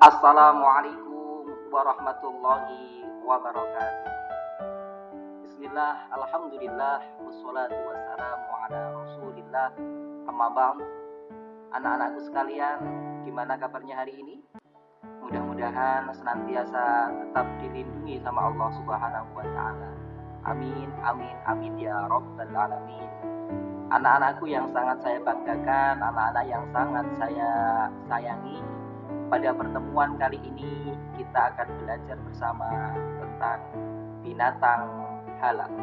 Assalamualaikum warahmatullahi wabarakatuh. Bismillah, alhamdulillah, wassalatu wassalamu ala rasulillah. Amma ba'd. Anak-anakku sekalian, gimana kabarnya hari ini? Mudah-mudahan senantiasa tetap dilindungi sama Allah Subhanahu wa taala. Amin, amin, amin ya rabbal alamin. Anak-anakku yang sangat saya banggakan, anak-anak yang sangat saya sayangi, pada pertemuan kali ini kita akan belajar bersama tentang binatang halal.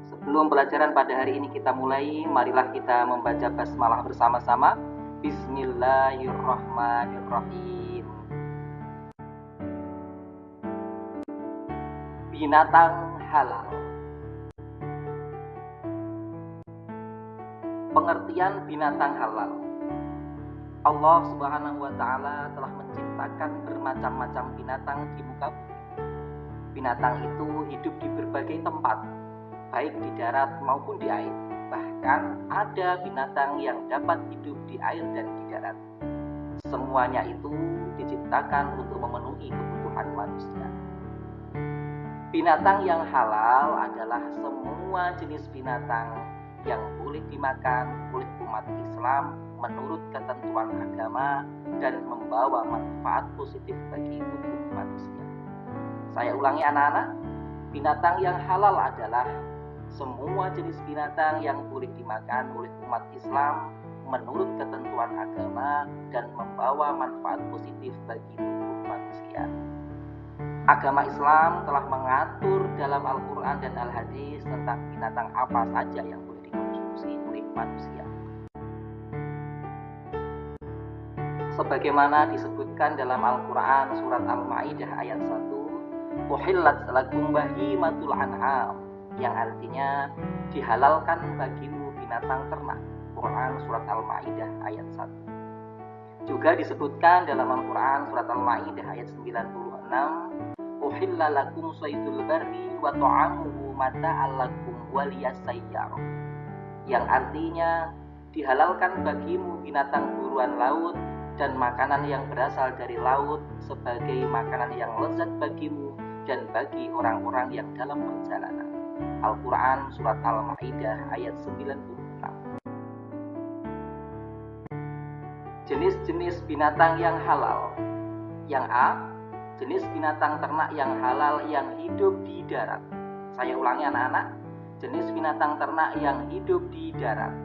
Sebelum pelajaran pada hari ini kita mulai, marilah kita membaca basmalah bersama-sama. Bismillahirrahmanirrahim. Binatang halal. Pengertian binatang halal. Allah Subhanahu wa taala telah menciptakan bermacam-macam binatang di muka bumi. Binatang itu hidup di berbagai tempat, baik di darat maupun di air. Bahkan ada binatang yang dapat hidup di air dan di darat. Semuanya itu diciptakan untuk memenuhi kebutuhan manusia. Binatang yang halal adalah semua jenis binatang yang boleh dimakan oleh umat Islam menurut ketentuan agama dan membawa manfaat positif bagi tubuh manusia. Saya ulangi anak-anak, binatang yang halal adalah semua jenis binatang yang boleh dimakan oleh umat Islam menurut ketentuan agama dan membawa manfaat positif bagi tubuh manusia. Agama Islam telah mengatur dalam Al-Quran dan Al-Hadis tentang binatang apa saja yang boleh dikonsumsi oleh manusia. Sebagaimana disebutkan dalam Al-Quran surat Al-Ma'idah ayat 1, uhillat lakum bahimatul an'am, yang artinya dihalalkan bagimu binatang ternak. Quran surat Al-Ma'idah ayat 1. Juga disebutkan dalam Al-Quran surat Al-Ma'idah ayat 96, uhilla lakum saydul barri wa ta'amuhu mata'al lakum waliyasayyar, yang artinya dihalalkan bagimu binatang buruan laut dan makanan yang berasal dari laut sebagai makanan yang lezat bagimu dan bagi orang-orang yang dalam perjalanan. Al-Quran surat Al-Ma'idah ayat 96. Jenis-jenis binatang yang halal. Yang A, jenis binatang ternak yang halal yang hidup di darat. Saya ulangi anak-anak, jenis binatang ternak yang hidup di darat.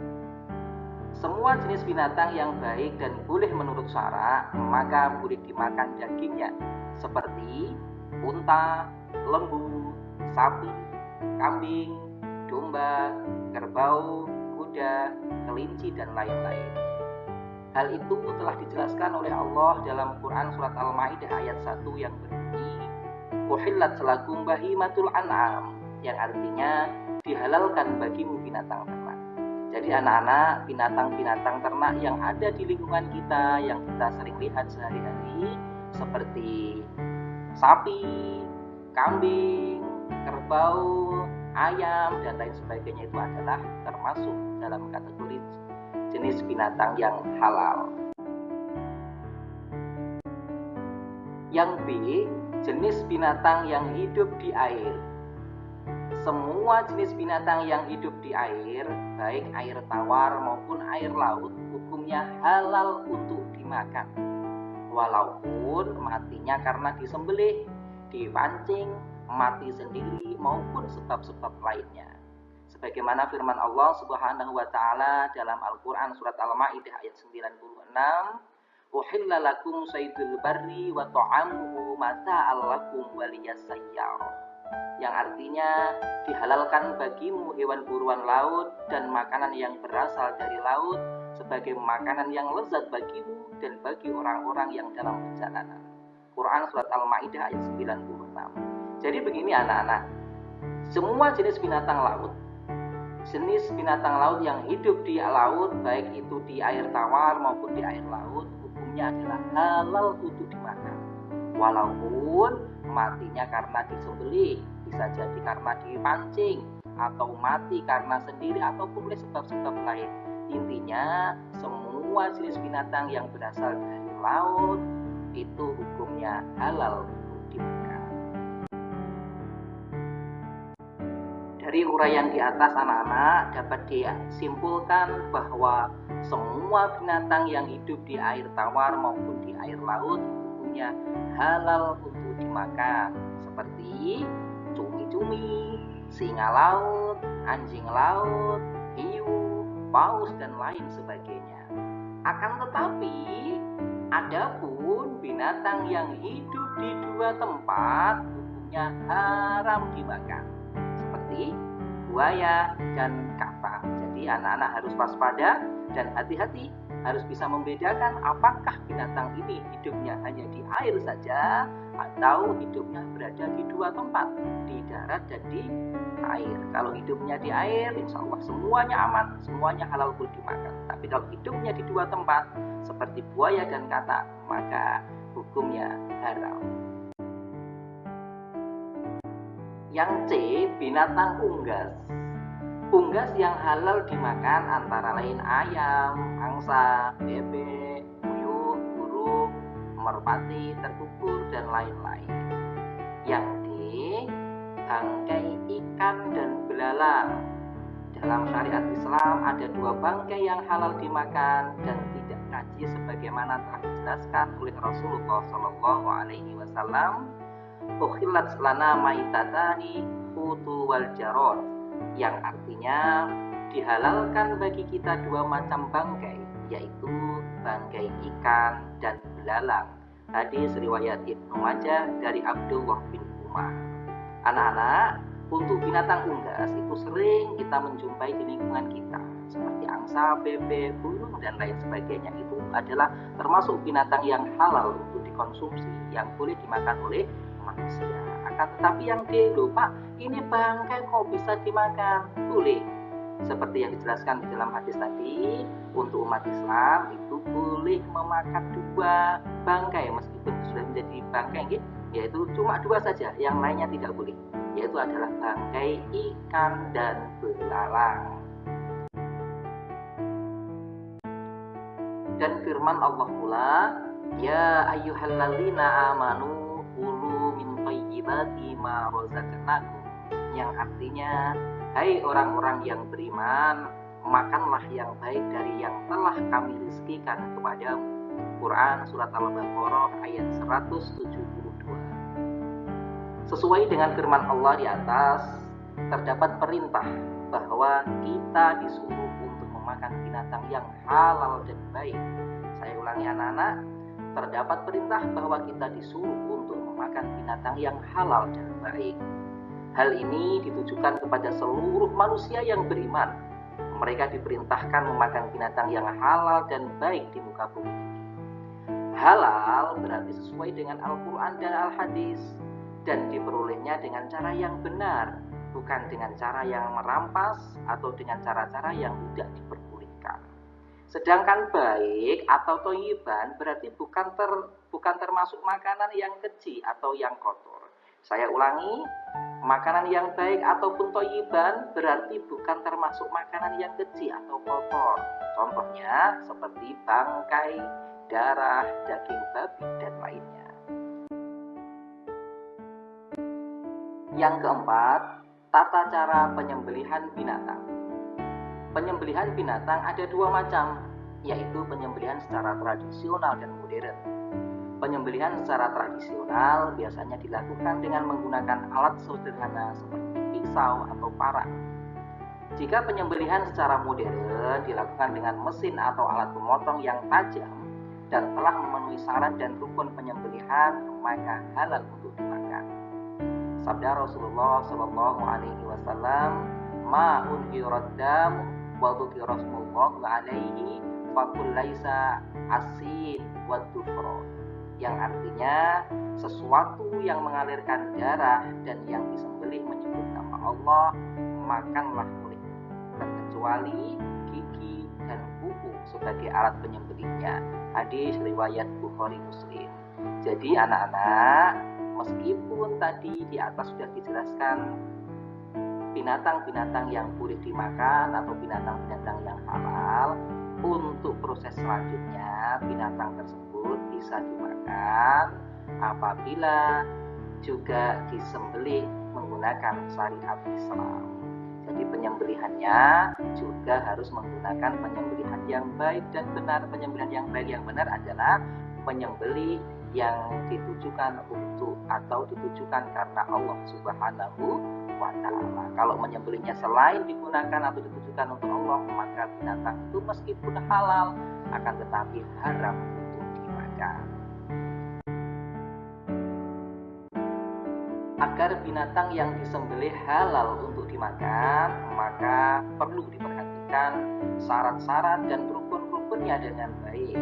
Semua jenis binatang yang baik dan boleh menurut syara, maka boleh dimakan dagingnya, seperti unta, lembu, sapi, kambing, domba, kerbau, kuda, kelinci, dan lain-lain. Hal itu telah dijelaskan oleh Allah dalam Quran surat Al-Ma'idah ayat 1 yang berbunyi, uhillat lakum bahimatul an'am, yang artinya dihalalkan bagimu binatang ternak. Jadi anak-anak, binatang-binatang ternak yang ada di lingkungan kita, yang kita sering lihat sehari-hari, seperti sapi, kambing, kerbau, ayam, dan lain sebagainya, itu adalah termasuk dalam kategori jenis binatang yang halal. Yang B, jenis binatang yang hidup di air. Semua jenis binatang yang hidup di air, baik air tawar maupun air laut, hukumnya halal untuk dimakan. Walaupun matinya karena disembelih, dipancing, mati sendiri, maupun sebab-sebab lainnya. Sebagaimana firman Allah Subhanahu wa taala dalam Al-Quran surat Al-Ma'idah ayat 96, uhilla lakum saydul barri wa ta'amuhu mata'al lakum waliyasayyar, yang artinya dihalalkan bagimu hewan buruan laut dan makanan yang berasal dari laut sebagai makanan yang lezat bagimu dan bagi orang-orang yang dalam perjalanan. Quran surat Al-Ma'idah ayat 96. Jadi begini anak-anak, semua jenis binatang laut yang hidup di laut, baik itu di air tawar maupun di air laut, hukumnya adalah halal untuk dimakan. Walaupun matinya karena disembelih, bisa jadi karena dipancing, atau mati karena sendiri, ataupun oleh sebab-sebab lain. Intinya semua semua jenis binatang yang berasal dari laut itu hukumnya halal untuk dimakan. Dari uraian di atas anak-anak dapat disimpulkan bahwa semua binatang yang hidup di air tawar maupun di air laut hukumnya halal untuk dimakan, seperti cumi-cumi, singa laut, anjing laut, hiu, paus, dan lain sebagainya. Akan tetapi, adapun binatang yang hidup di dua tempat hukumnya haram dimakan, seperti buaya dan kata. Jadi anak-anak harus waspada dan hati-hati, harus bisa membedakan apakah binatang ini hidupnya hanya di air saja atau hidupnya berada di dua tempat, di darat dan di air. Kalau hidupnya di air, insya Allah semuanya aman, semuanya halal untuk dimakan. Tapi kalau hidupnya di dua tempat, seperti buaya dan kata, maka hukumnya haram. Yang C, binatang unggas. Unggas yang halal dimakan antara lain ayam, angsa, bebek, puyuh, burung, merpati, terkubur, dan lain-lain. Yang D, bangkai ikan dan belalang. Dalam syariat Islam ada dua bangkai yang halal dimakan dan tidak najis sebagaimana telah dijelaskan oleh Rasulullah SAW. Ukhillat lana maitatani hutu wal jarod, yang artinya dihalalkan bagi kita dua macam bangkai, yaitu bangkai ikan dan belalang. Hadis riwayat Ibnu Majah dari Abdullah bin Umar. Anak-anak, untuk binatang unggas itu sering kita menjumpai di lingkungan kita, seperti angsa, bebek, burung, dan lain sebagainya. Itu adalah termasuk binatang yang halal untuk dikonsumsi, yang boleh dimakan oleh manusia. Akan tetapi yang Pak, ini bangkai kok bisa dimakan? Boleh. Seperti yang dijelaskan di dalam hadis tadi, untuk umat Islam itu boleh memakan dua bangkai meskipun sudah menjadi bangkai, yaitu cuma dua saja, yang lainnya tidak boleh, yaitu adalah bangkai ikan dan belalang. Dan firman Allah pula, ya ayyuhalladzina amanu kulu min thayyibati ma razaqnakum, yang artinya, hai orang-orang yang beriman, makanlah yang baik dari yang telah kami rizkikan kepadamu. Quran Surat Al-Baqarah ayat 172. Sesuai dengan firman Allah di atas, terdapat perintah bahwa kita disuruh untuk memakan binatang yang halal dan baik. Saya ulangi anak-anak, terdapat perintah bahwa kita disuruh untuk memakan binatang yang halal dan baik. Hal ini ditujukan kepada seluruh manusia yang beriman. Mereka diperintahkan memakan binatang yang halal dan baik di muka bumi. Halal berarti sesuai dengan Al-Quran dan Al-Hadis, dan diperolehnya dengan cara yang benar, bukan dengan cara yang merampas atau dengan cara-cara yang tidak diperbolehkan. Sedangkan baik atau thayyiban berarti bukan termasuk makanan yang keji atau yang kotor. Saya ulangi, makanan yang baik ataupun thayyiban berarti bukan termasuk makanan yang keji atau kotor. Contohnya seperti bangkai, darah, daging babi, dan lainnya. Yang keempat, tata cara penyembelihan binatang. Penyembelihan binatang ada dua macam, yaitu penyembelihan secara tradisional dan modern. Penyembelihan secara tradisional biasanya dilakukan dengan menggunakan alat sederhana seperti pisau atau parang. Jika penyembelihan secara modern dilakukan dengan mesin atau alat pemotong yang tajam dan telah memenuhi syarat dan rukun penyembelihan, maka halal untuk dimakan. Sabda Rasulullah SAW, ma unhirat dam wa dzukira rasmullah alaihi fakul laisa asin wa dufro, yang artinya sesuatu yang mengalirkan darah dan yang disembelih menyebut nama Allah, makanlah kulit, terkecuali gigi dan kuku sebagai alat penyembelihnya. Hadis riwayat Bukhari Muslim. Jadi anak-anak, meskipun tadi di atas sudah dijelaskan binatang-binatang yang boleh dimakan atau binatang-binatang yang halal, Untuk proses selanjutnya, binatang tersebut bisa dimakan apabila juga disembelih menggunakan syariat Islam. Jadi penyembelihannya juga harus menggunakan penyembelihan yang baik dan benar. Penyembelihan yang baik yang benar adalah penyembelih yang ditujukan untuk atau ditujukan karena Allah Subhanahu wa ta'ala. Kalau menyembelihnya selain digunakan atau ditujukan untuk Allah, maka binatang itu meskipun halal akan tetapi haram untuk dimakan. Agar binatang yang disembelih halal untuk dimakan, maka perlu diperhatikan syarat-syarat dan rukun-rukunnya dengan baik.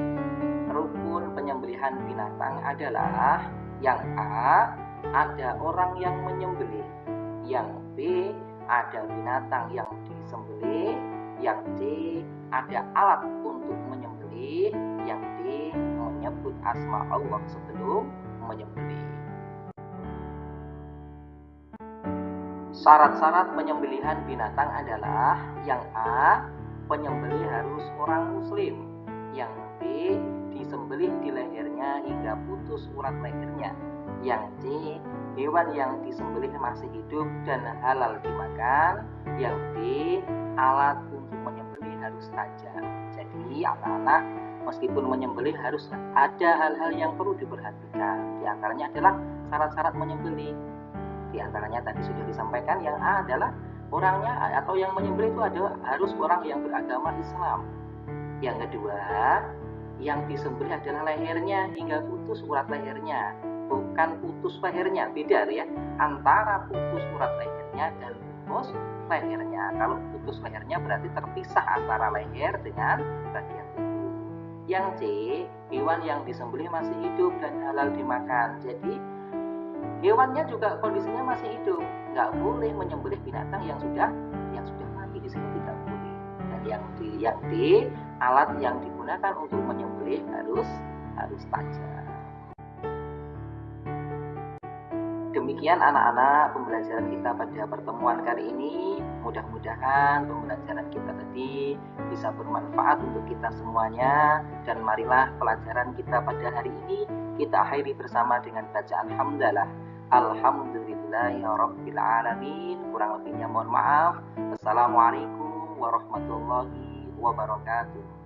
Rukun penyembelihan binatang adalah yang A, ada orang yang menyembelih, yang B, ada binatang yang disembelih, yang C, ada alat untuk menyembelih, yang D, menyebut asma Allah sebelum menyembelih. Syarat-syarat penyembelihan binatang adalah yang A, penyembelih harus orang muslim, yang B, disembelih di lehernya hingga putus urat lehernya, yang C, hewan yang disembelih masih hidup dan halal dimakan, yang D, alat untuk menyembelih harus tajam. Jadi anak-anak meskipun menyembelih harus ada hal-hal yang perlu diperhatikan. Di antaranya adalah syarat-syarat menyembelih. Di antaranya tadi sudah disampaikan, yang A adalah orangnya atau yang menyembelih itu harus orang yang beragama Islam. Yang kedua, yang disembelih adalah lehernya hingga putus urat lehernya, bukan putus lehernya. Beda ya antara putus urat lehernya dan putus lehernya. Kalau putus lehernya berarti terpisah antara leher dengan bagian tubuh. Yang C, hewan yang disembelih masih hidup dan halal dimakan. Jadi hewannya juga kondisinya masih hidup, nggak boleh menyembelih binatang yang sudah mati, di sini tidak boleh. Dan yang D, alat yang digunakan untuk menyembelih harus tajam. Demikian anak-anak pembelajaran kita pada pertemuan kali ini. Mudah-mudahan pembelajaran kita tadi bisa bermanfaat untuk kita semuanya. Dan marilah pelajaran kita pada hari ini kita akhiri bersama dengan bacaan hamdalah. Alhamdulillahirabbil alamin. Kurang lebihnya mohon maaf. Wassalamualaikum warahmatullahi wabarakatuh.